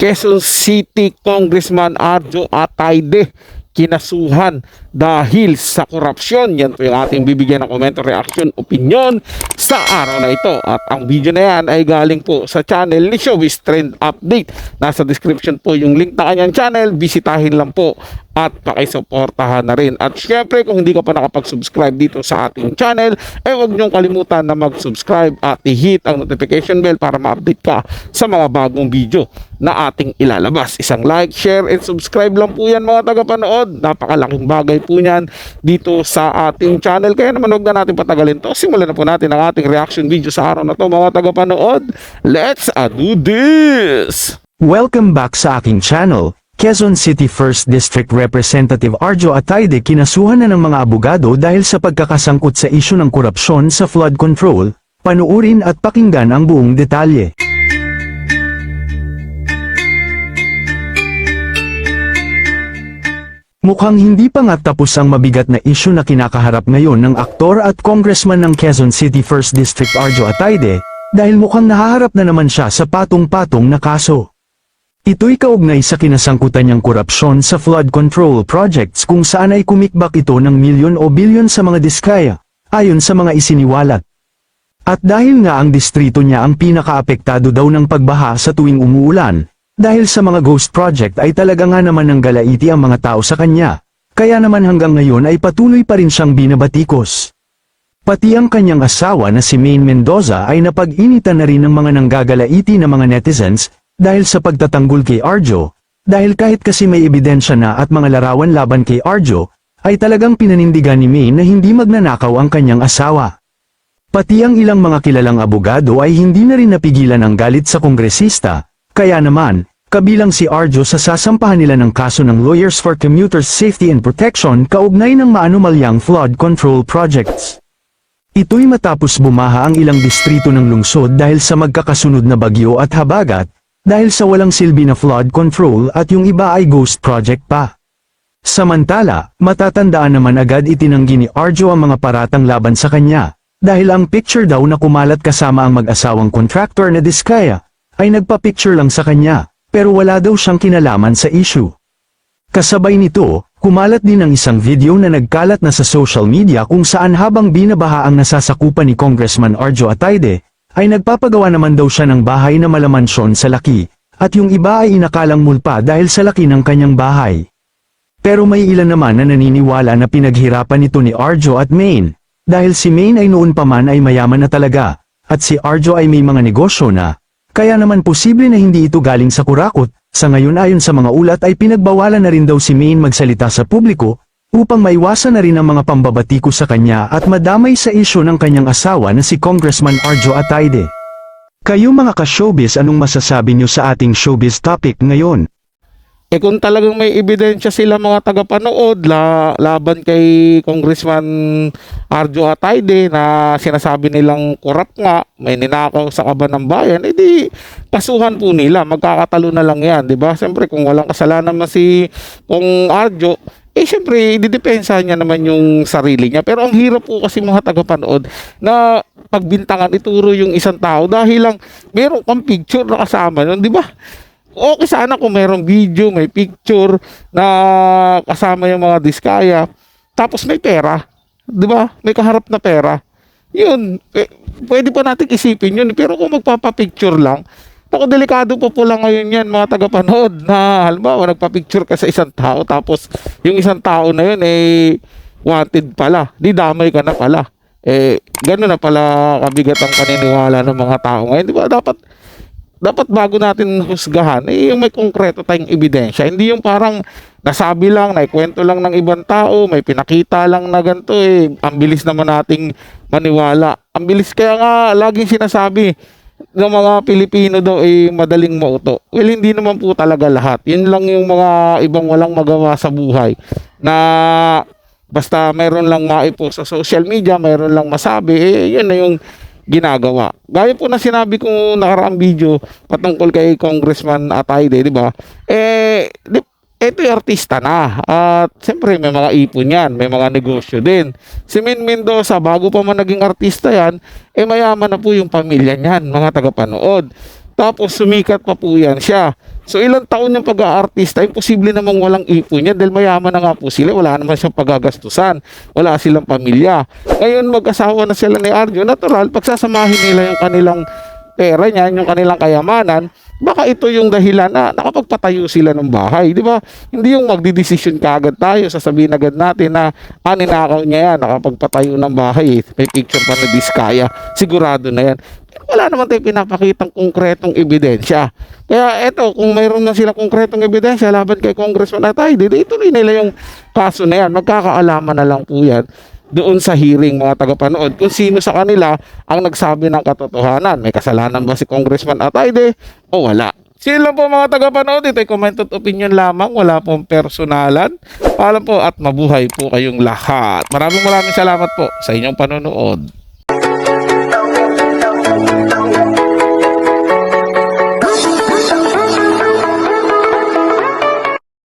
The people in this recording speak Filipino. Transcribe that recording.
Quezon City Congressman Arjo Atayde kinasuhan dahil sa korupsyon. Yan po yung ating bibigyan ng komento, reaction, opinion sa araw na ito. At ang video na yan ay galing po sa channel ni Showbiz Trend Update. Nasa description po yung link na kanyang channel. Bisitahin lang po at pakisuportahan na rin. At syempre, kung hindi ka pa nakapag-subscribe dito sa ating channel, huwag niyong kalimutan na mag-subscribe at i-hit ang notification bell para ma-update ka sa mga bagong video na ating ilalabas. Isang like, share, and subscribe lang po yan mga tagapanood. Napakalaking bagay po yan dito sa ating channel. Kaya naman huwag na natin patagalin to. Simulan na po natin ang ating reaction video sa araw na to mga tagapanood. Let's do this! Welcome back sa aking channel. Quezon City 1st District Representative Arjo Atayde kinasuhan na ng mga abogado dahil sa pagkakasangkot sa isyu ng korupsyon sa flood control. Panuurin at pakinggan ang buong detalye. Mukhang hindi pa nga tapos ang mabigat na isyu na kinakaharap ngayon ng aktor at congressman ng Quezon City 1st District Arjo Atayde, dahil mukhang nahaharap na naman siya sa patong-patong na kaso. Ito'y kaugnay sa kinasangkutan niyang korupsyon sa flood control projects kung saan ay kumikbak ito ng milyon o bilyon sa mga diskaya, ayon sa mga isiniwalat. At dahil nga ang distrito niya ang pinakaapektado daw ng pagbaha sa tuwing umuulan, dahil sa mga ghost project ay talaga nga naman ng galaiti ang mga tao sa kanya, kaya naman hanggang ngayon ay patuloy pa rin siyang binabatikos. Pati ang kanyang asawa na si Maine Mendoza ay napag-initan na rin ng mga nanggagalaiti na mga netizens, dahil sa pagtatanggol kay Arjo, dahil kahit kasi may ebidensya na at mga larawan laban kay Arjo, ay talagang pinanindigan ni Maine na hindi magnanakaw ang kanyang asawa. Pati ang ilang mga kilalang abogado ay hindi na rin napigilan ang galit sa kongresista, kaya naman, kabilang si Arjo sa sasampahan nila ng kaso ng Lawyers for Commuters Safety and Protection kaugnay ng maanumalyang flood control projects. Ito'y matapos bumaha ang ilang distrito ng lungsod dahil sa magkakasunod na bagyo at habagat, dahil sa walang silbi na flood control at yung iba ay ghost project pa. Samantala, matatandaan naman agad itinanggi ni Arjo ang mga paratang laban sa kanya, dahil ang picture daw na kumalat kasama ang mag-asawang contractor na diskaya, ay nagpa-picture lang sa kanya, pero wala daw siyang kinalaman sa issue. Kasabay nito, kumalat din ang isang video na nagkalat na sa social media kung saan habang binabaha ang nasasakupan ni Congressman Arjo Atayde, ay nagpapagawa naman daw siya ng bahay na malamansyon sa laki, at yung iba ay inakalang mulpa dahil sa laki ng kanyang bahay. Pero may ilan naman na naniniwala na pinaghirapan nito ni Arjo at Maine, dahil si Maine ay noon pa man ay mayaman na talaga, at si Arjo ay may mga negosyo na, kaya naman posible na hindi ito galing sa kurakot. Sa ngayon ayon sa mga ulat ay pinagbawalan na rin daw si Maine magsalita sa publiko, upang maiwasan na rin ang mga pambabatiko sa kanya at madamay sa isyu ng kanyang asawa na si Congressman Arjo Atayde. Kayo mga ka-showbiz, anong masasabi niyo sa ating showbiz topic ngayon? Kung talagang may ebidensya sila mga tagapanood laban kay Congressman Arjo Atayde na sinasabi nilang korap nga, may ninakaw sa kaban ng bayan, edi kasuhan po nila, magkakatalo na lang yan, di ba? Siyempre kung walang kasalanan naman si Kong Arjo, siyempre, didepensa niya naman yung sarili niya. Pero ang hirap po kasi mga tagapanood na pagbintangan, ituro yung isang tao dahil lang meron kang picture na kasama nun, di ba? Okay sana kung merong video, may picture na kasama yung mga diskaya, tapos may pera, di ba? May kaharap na pera. Yun, pwede pa natin isipin yun. Pero kung magpapapicture lang, ako, delikado po lang ngayon yan mga tagapanood na halimbawa nagpa-picture ka sa isang tao tapos yung isang tao na yun wanted pala, di damay ka na pala. Gano'n na pala kabigat ang paniniwala ng mga tao ngayon, di ba? Dapat bago natin husgahan, yung may konkreto tayong ebidensya, hindi yung parang nasabi lang, naikwento lang ng ibang tao, may pinakita lang na ganito, ang bilis naman nating maniwala. Ang bilis, kaya nga laging sinasabi ng mga Pilipino daw madaling mauto. Well, hindi naman po talaga lahat. Yun lang yung mga ibang walang magawa sa buhay na basta mayroon lang maipost sa social media, mayroon lang masabi, yun na yung ginagawa. Gaya po na sinabi ko nakaraang video patungkol kay Congressman Atayde, di ba? Ito yung artista na. At siyempre may mga ipon yan, may mga negosyo din. Si Maine Mendoza, bago pa man naging artista yan, mayaman na po yung pamilya niyan, mga tagapanood. Tapos sumikat pa po yan siya. So ilang taon yung pag-aartista, imposible namang walang ipon niya dahil mayaman na nga po sila, wala naman siyang pagagastusan, wala silang pamilya. Ngayon mag-asawa na sila ni Arjo, natural, pagsasamahin nila yung kanilang pera niyan, yung kanilang kayamanan, baka ito yung dahilan na nakapagpatayo sila ng bahay, di ba? Hindi yung magdidesisyon kaagad tayo, sasabihin agad natin na ninakaw niya yan, nakapagpatayo ng bahay, may picture pa na Diskaya, sigurado na yan. Wala naman tayong pinapakitang konkretong ebidensya. Kaya eto, kung mayroon na sila konkretong ebidensya laban kay Congressman Atayde, di ituloy nila yung kaso na yan. Magkakaalaman na lang po yan doon sa hearing, mga tagapanood, kung sino sa kanila ang nagsabi ng katotohanan. May kasalanan ba si Congressman Atayde o wala? Sino lang po mga tagapanood, ito ay comment at opinion lamang, wala pong personalan. Paalam po at mabuhay po kayong lahat. Maraming salamat po sa inyong panonood.